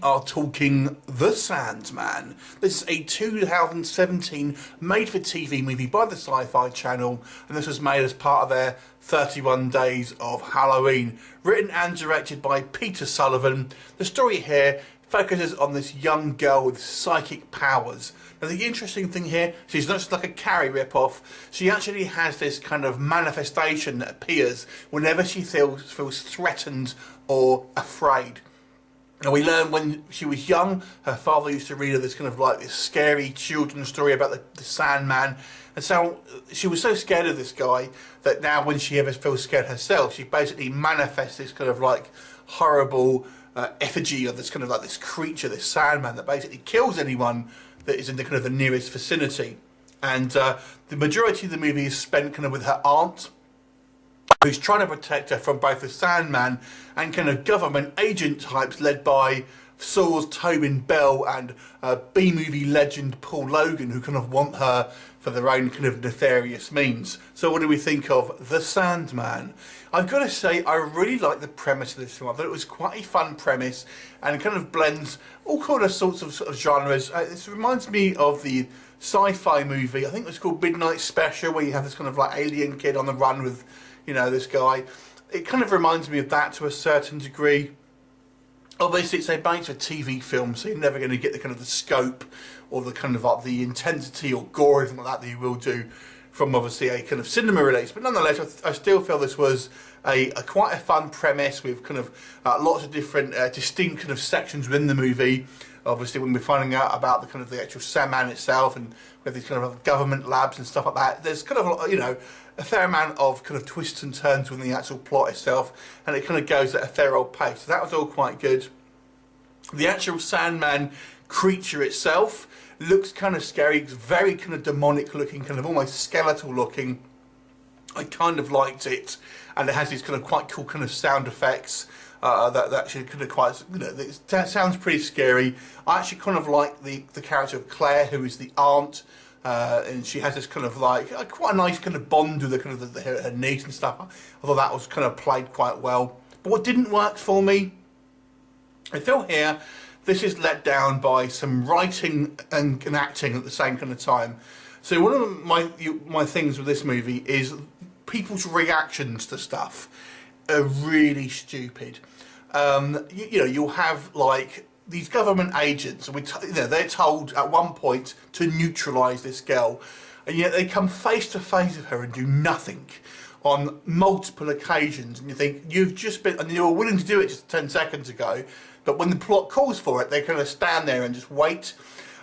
are talking The Sandman. This is a 2017 made-for-TV movie by the Sci-Fi Channel, and this was made as part of their 31 Days of Halloween. Written and directed by Peter Sullivan. The story here focuses on this young girl with psychic powers. Now the interesting thing here, she's not just like a Carrie rip-off, she actually has this kind of manifestation that appears whenever she feels threatened or afraid. And we learn when she was young, her father used to read her this kind of like this scary children's story about the Sandman. And so she was so scared of this guy that now when she ever feels scared herself, she basically manifests this kind of like horrible effigy of this kind of like this creature, this Sandman, that basically kills anyone that is in the kind of the nearest vicinity. And the majority of the movie is spent kind of with her aunt, who's trying to protect her from both the Sandman and kind of government agent types led by Saw's Tobin Bell and B-movie legend Paul Logan, who kind of want her for their own kind of nefarious means. So what do we think of The Sandman? I've got to say, I really like the premise of this film. I thought it was quite a fun premise and kind of blends all kind of sorts of genres. This reminds me of the sci-fi movie, I think it was called Midnight Special, where you have this kind of like alien kid on the run with, you know, this guy. It kind of reminds me of that to a certain degree. Obviously it's a made-for-TV film, so you're never going to get the kind of the scope or the kind of like the intensity or gore or anything like that you will do from obviously a kind of cinema release. But nonetheless, I still feel this was a quite a fun premise with kind of lots of different distinct kind of sections within the movie. Obviously when we're finding out about the kind of the actual Sandman itself and with these kind of government labs and stuff like that, there's kind of, you know, a fair amount of kind of twists and turns within the actual plot itself, and it kind of goes at a fair old pace. So that was all quite good. The actual Sandman creature itself looks kind of scary. It's very kind of demonic looking, kind of almost skeletal looking. I kind of liked it, and it has these kind of quite cool kind of sound effects that actually kind of quite, you know, it sounds pretty scary. I actually kind of like the character of Claire, who is the aunt. And she has this kind of like quite a nice kind of bond with the kind of her niece and stuff. Although that was kind of played quite well. But what didn't work for me, I feel here, this is let down by some writing and acting at the same kind of time. So one of my things with this movie is people's reactions to stuff are really stupid. You know, you'll have like these government agents, and you know, they're told at one point to neutralise this girl, and yet they come face to face with her and do nothing on multiple occasions. And you think, you've just been, and you were willing to do it just 10 seconds ago, but when the plot calls for it, they kind of stand there and just wait.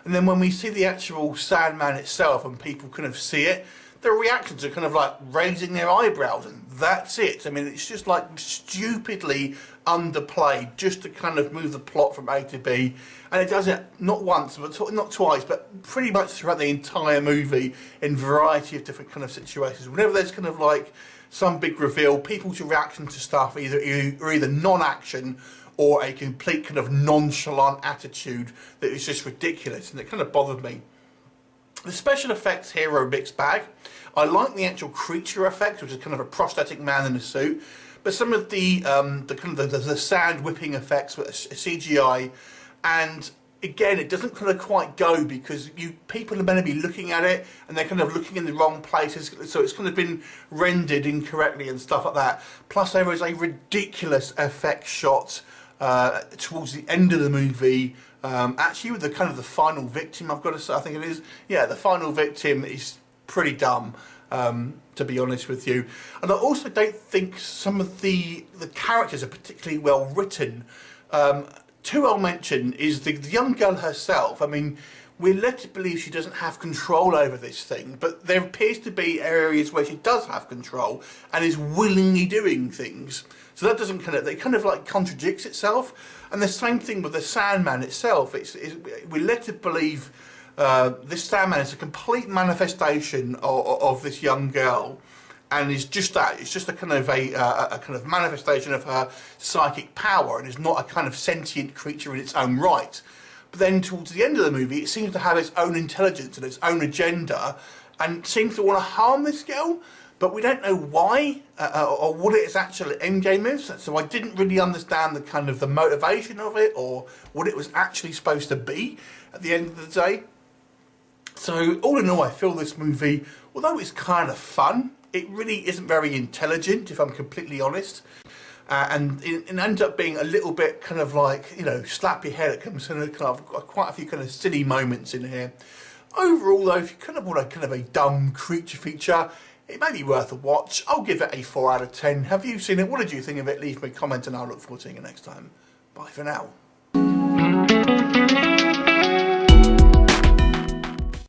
And then when we see the actual Sandman itself and people kind of see it, their reactions are kind of like raising their eyebrows, and that's it. I mean, it's just like stupidly underplayed just to kind of move the plot from A to B, and it does it not once, but not twice, but pretty much throughout the entire movie in a variety of different kind of situations. Whenever there's kind of like some big reveal, people's reaction to stuff are either non-action or a complete kind of nonchalant attitude that is just ridiculous, and it kind of bothered me. The special effects here are a mixed bag. I like the actual creature effects, which is kind of a prosthetic man in a suit, but some of the kind of the sand whipping effects with CGI, and again, it doesn't kind of quite go because people are meant to be looking at it and they're kind of looking in the wrong places, so it's kind of been rendered incorrectly and stuff like that. Plus, there is a ridiculous effect shot towards the end of the movie. Actually, with the kind of the final victim, I've got to say, I think it is, yeah, the final victim is pretty dumb, to be honest with you. And I also don't think some of the characters are particularly well written. Two I'll mention is the young girl herself. I mean, we're led to believe she doesn't have control over this thing, but there appears to be areas where she does have control and is willingly doing things. So that doesn't it kind of like contradicts itself. And the same thing with the Sandman itself. We're led to believe this Sandman is a complete manifestation of this young girl, and is just that. It's just a kind of manifestation of her psychic power, and is not a kind of sentient creature in its own right. But then towards the end of the movie, it seems to have its own intelligence and its own agenda, and seems to want to harm this girl. but we don't know why or what its actual end game is. So I didn't really understand the kind of the motivation of it or what it was actually supposed to be at the end of the day. So all in all, I feel this movie, although it's kind of fun, it really isn't very intelligent, if I'm completely honest. And it ends up being a little bit kind of like, you know, slap your head. It comes in kind of quite a few kind of silly moments in here. Overall, though, if you kind of want a kind of a dumb creature feature, it may be worth a watch. I'll give it a 4 out of 10. Have you seen it? What did you think of it? Leave me a comment and I'll look forward to seeing you next time. Bye for now.